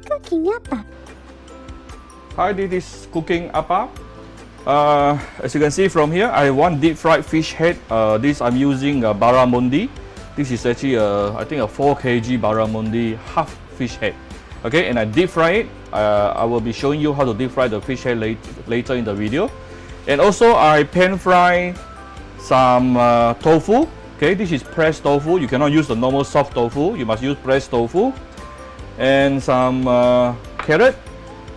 Cooking apa? Hi, this is Cooking Apa. As you can see from here, I want deep fried fish head. This I'm using barramundi. This is actually I think a 4 kg barramundi half fish head. Okay, and I deep fry it. I will be showing you how to deep fry the fish head later in the video. And also I pan fry some tofu. Okay, this is pressed tofu. You cannot use the normal soft tofu. You must use pressed tofu. And some carrot,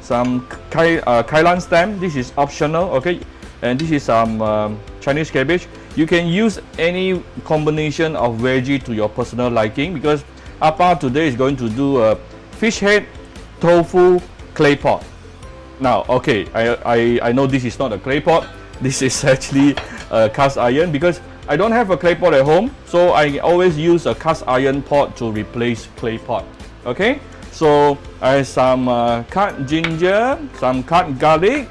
some kailan stem. This is optional. Okay, and this is some Chinese cabbage. You can use any combination of veggie to your personal liking, because Appa today is going to do a fish head tofu clay pot. Now, okay, I know this is not a clay pot. This is actually a cast iron, because I don't have a clay pot at home, so I always use a cast iron pot to replace clay pot. Okay, so I have some cut ginger, some cut garlic,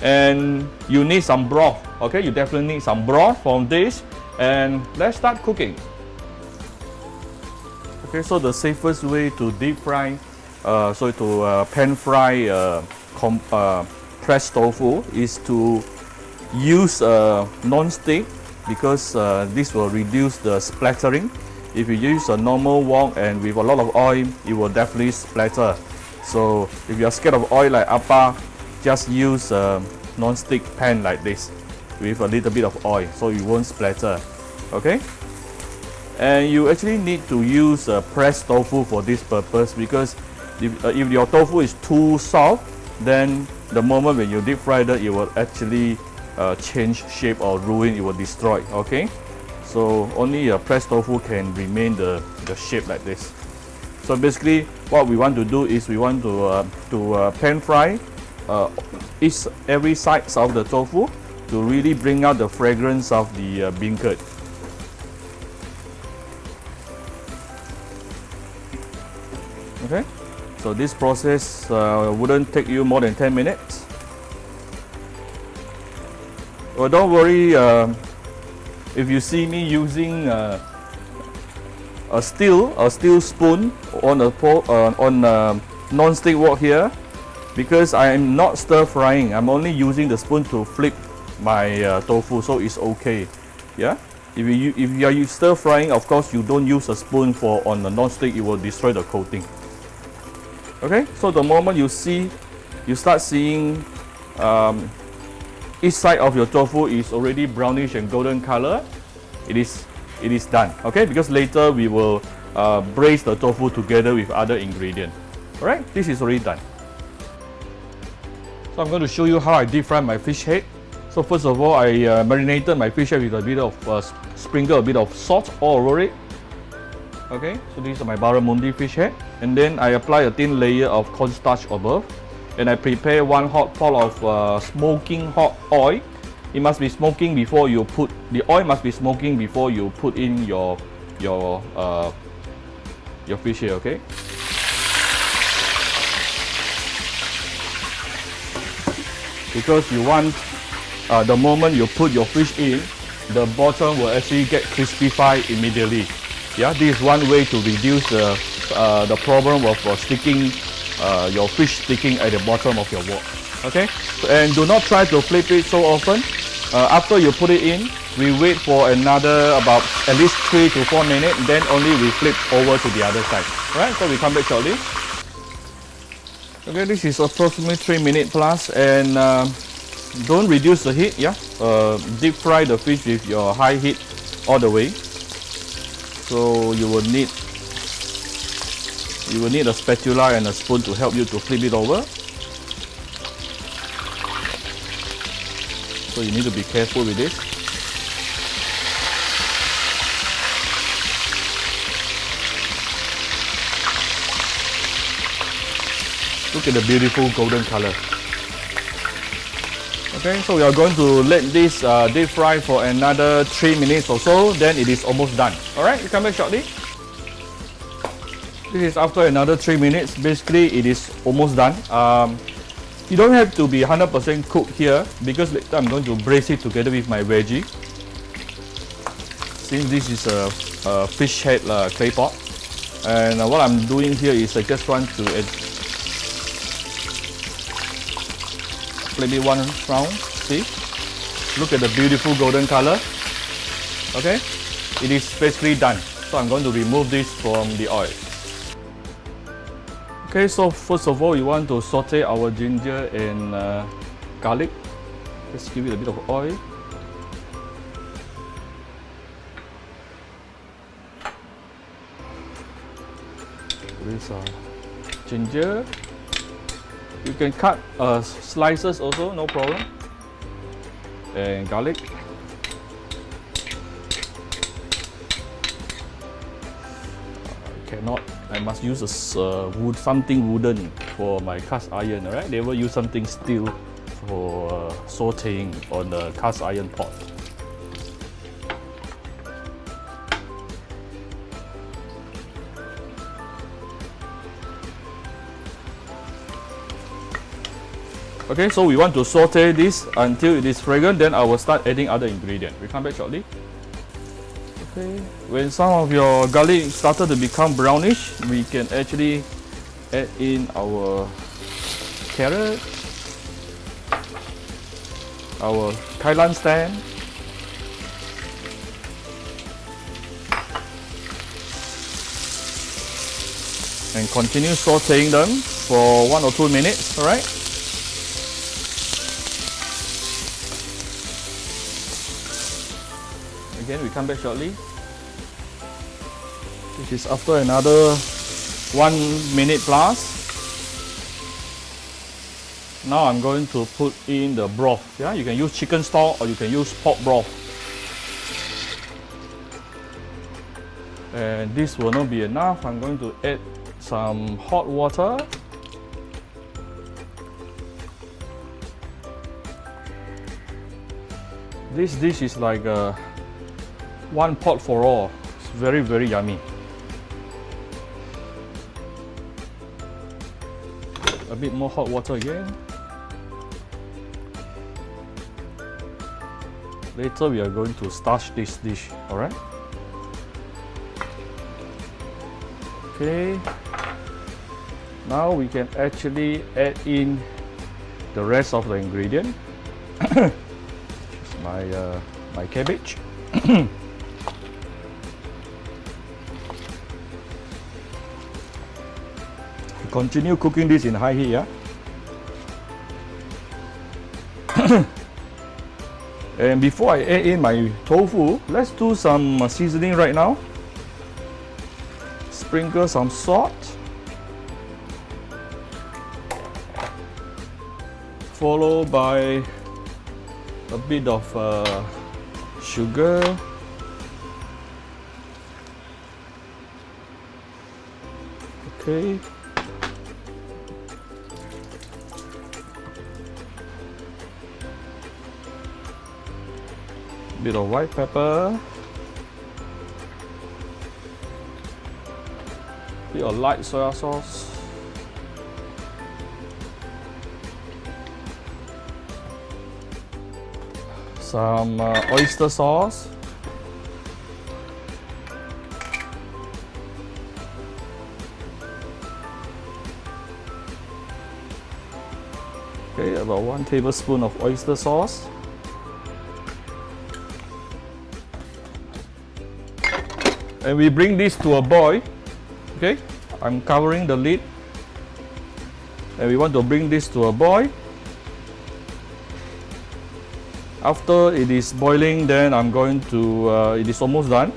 and you need some broth. Okay, you definitely need some broth from this, and let's start cooking. Okay, so the safest way to deep fry, pan fry pressed tofu is to use non-stick, because this will reduce the splattering. If you use a normal wok and with a lot of oil, it will definitely splatter. So if you are scared of oil like Appa, just use a non-stick pan like this with a little bit of oil, so it won't splatter. Okay, and you actually need to use pressed tofu for this purpose, because if your tofu is too soft, then the moment when you deep fry it, it will actually change shape or ruin, it will destroy. Okay, so only a pressed tofu can remain the shape like this. So basically what we want to do is we want to pan fry every side of the tofu to really bring out the fragrance of the beancurd. Okay, so this process wouldn't take you more than 10 minutes. Well, don't worry if you see me using a steel spoon on a non-stick wok here, because I am not stir frying. I'm only using the spoon to flip my tofu, so it's okay. Yeah, if you are stir frying, of course you don't use a spoon on the non-stick, it will destroy the coating. Okay, so the moment you start seeing each side of your tofu is already brownish and golden color, it is done. Okay, because later we will braise the tofu together with other ingredients. All right, this is already done. So I'm going to show you how I deep fry my fish head. So first of all, I marinated my fish head with a bit of sprinkle a bit of salt all over it. Okay, so these are my barramundi fish head, and then I apply a thin layer of cornstarch above, and I prepare one hot pot of smoking hot oil. It must be smoking before you put the oil. Must be smoking before you put in your fish head. Okay. Because you want the moment you put your fish in, the bottom will actually get crispified immediately. Yeah, this is one way to reduce the problem of your fish sticking at the bottom of your wok. Okay, and do not try to flip it so often. After you put it in, we wait for another about at least 3 to 4 minutes, then only we flip over to the other side. Alright, so we come back shortly. Okay, this is approximately 3 minutes plus, and don't reduce the heat. Yeah, deep fry the fish with your high heat all the way. So you will need a spatula and a spoon to help you to flip it over. So you need to be careful with this. Look at the beautiful golden color. Okay, so we are going to let this deep fry for another 3 minutes or so, then it is almost done. Alright, we come back shortly. This is after another 3 minutes. Basically, it is almost done. You don't have to be 100% cooked here, because later I'm going to braise it together with my veggie. Since this is a fish head clay pot, and what I'm doing here is I just want to flip it one round. See? Look at the beautiful golden color. Okay? It is basically done. So I'm going to remove this from the oil. Okay, so first of all, we want to saute our ginger and garlic. Let's give it a bit of oil. This ginger. You can cut slices also, no problem. And garlic. Cannot. I must use something wooden for my cast iron. Alright, they will use something steel for sauteing on the cast iron pot. Okay, so we want to saute this until it is fragrant, then I will start adding other ingredients. We come back shortly. Okay, when some of your garlic started to become brownish, we can actually add in our carrot, our kailan stand, and continue sauteing them for 1 or 2 minutes, alright? Again, we come back shortly. This is after another 1 minute plus. Now I'm going to put in the broth. Yeah, you can use chicken stock or you can use pork broth. And this will not be enough. I'm going to add some hot water. This dish is like one pot for all. It's very, very yummy. A bit more hot water again. Later we are going to starch this dish, alright? Okay. Now we can actually add in the rest of the ingredient. My cabbage. Continue cooking this in high heat, yeah? And before I add in my tofu, let's do some seasoning right now. Sprinkle some salt. Followed by a bit of sugar. Okay. Bit of white pepper, bit of light soy sauce, some oyster sauce, okay, about 1 tablespoon of oyster sauce. And we bring this to a boil. Okay, I'm covering the lid. And we want to bring this to a boil. After it is boiling, then I'm going to, it is almost done.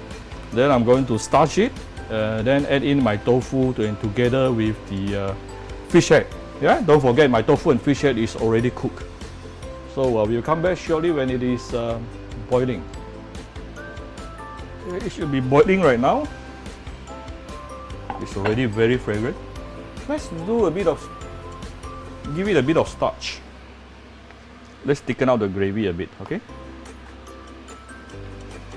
Then I'm going to starch it. Then add in my tofu together with the fish head. Yeah, don't forget my tofu and fish head is already cooked. So we'll come back shortly when it is boiling. It should be boiling right now. It's already very fragrant. Let's do a bit of, give it a bit of starch. Let's thicken out the gravy a bit, okay?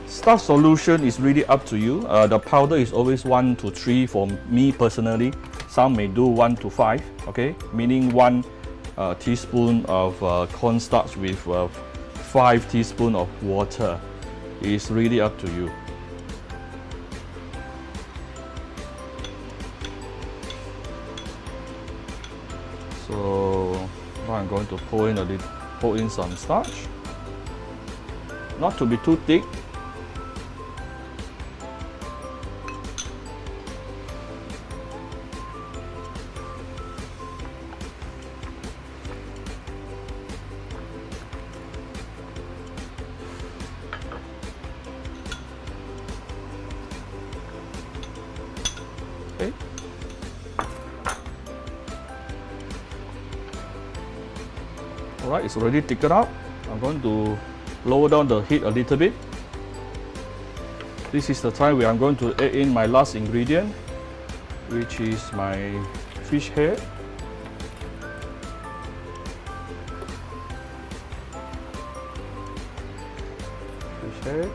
Starch solution is really up to you. The powder is always 1 to 3 for me personally. Some may do 1 to 5, okay? Meaning 1 teaspoon of cornstarch with 5 teaspoons of water. It's really up to you. So So I'm going to pour in some starch, not to be too thick. Okay. Alright, it's already thickened up. I'm going to lower down the heat a little bit. This is the time where I'm going to add in my last ingredient, which is my fish head. Fish head.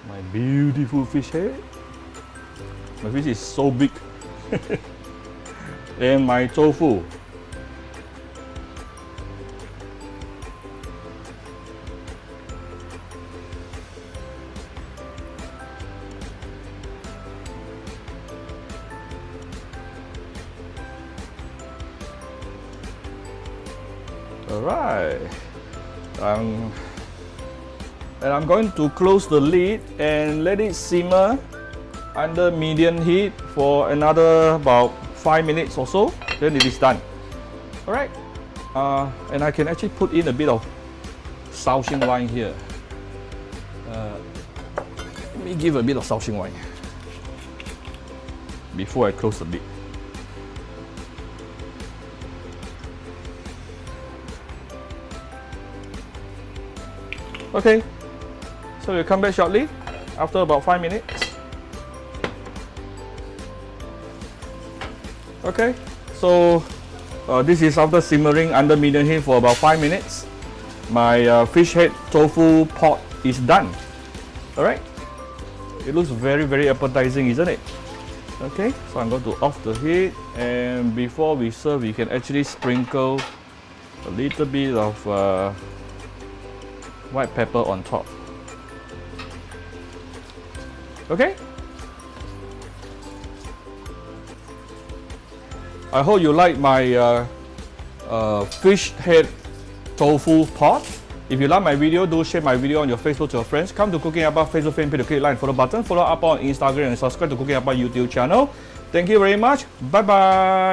My beautiful fish head. My fish is so big. And my tofu. Alright. And I'm going to close the lid and let it simmer under medium heat for another about 5 minutes or so. Then it is done. Alright. And I can actually put in a bit of Shaoxing wine here. Let me give a bit of Shaoxing wine before I close the lid. Okay, so we'll come back shortly after about 5 minutes. Okay, so this is after simmering under medium heat for about 5 minutes. My fish head tofu pot is done. Alright, it looks very, very appetizing, isn't it? Okay, so I'm going to off the heat, and before we serve, we can actually sprinkle a little bit of white pepper on top. Okay? I hope you like my fish head tofu pot. If you like my video, do share my video on your Facebook to your friends. Come to Cooking Appa Facebook fan page to click like and follow button. Follow Appa on Instagram and subscribe to Cooking Appa YouTube channel. Thank you very much. Bye bye.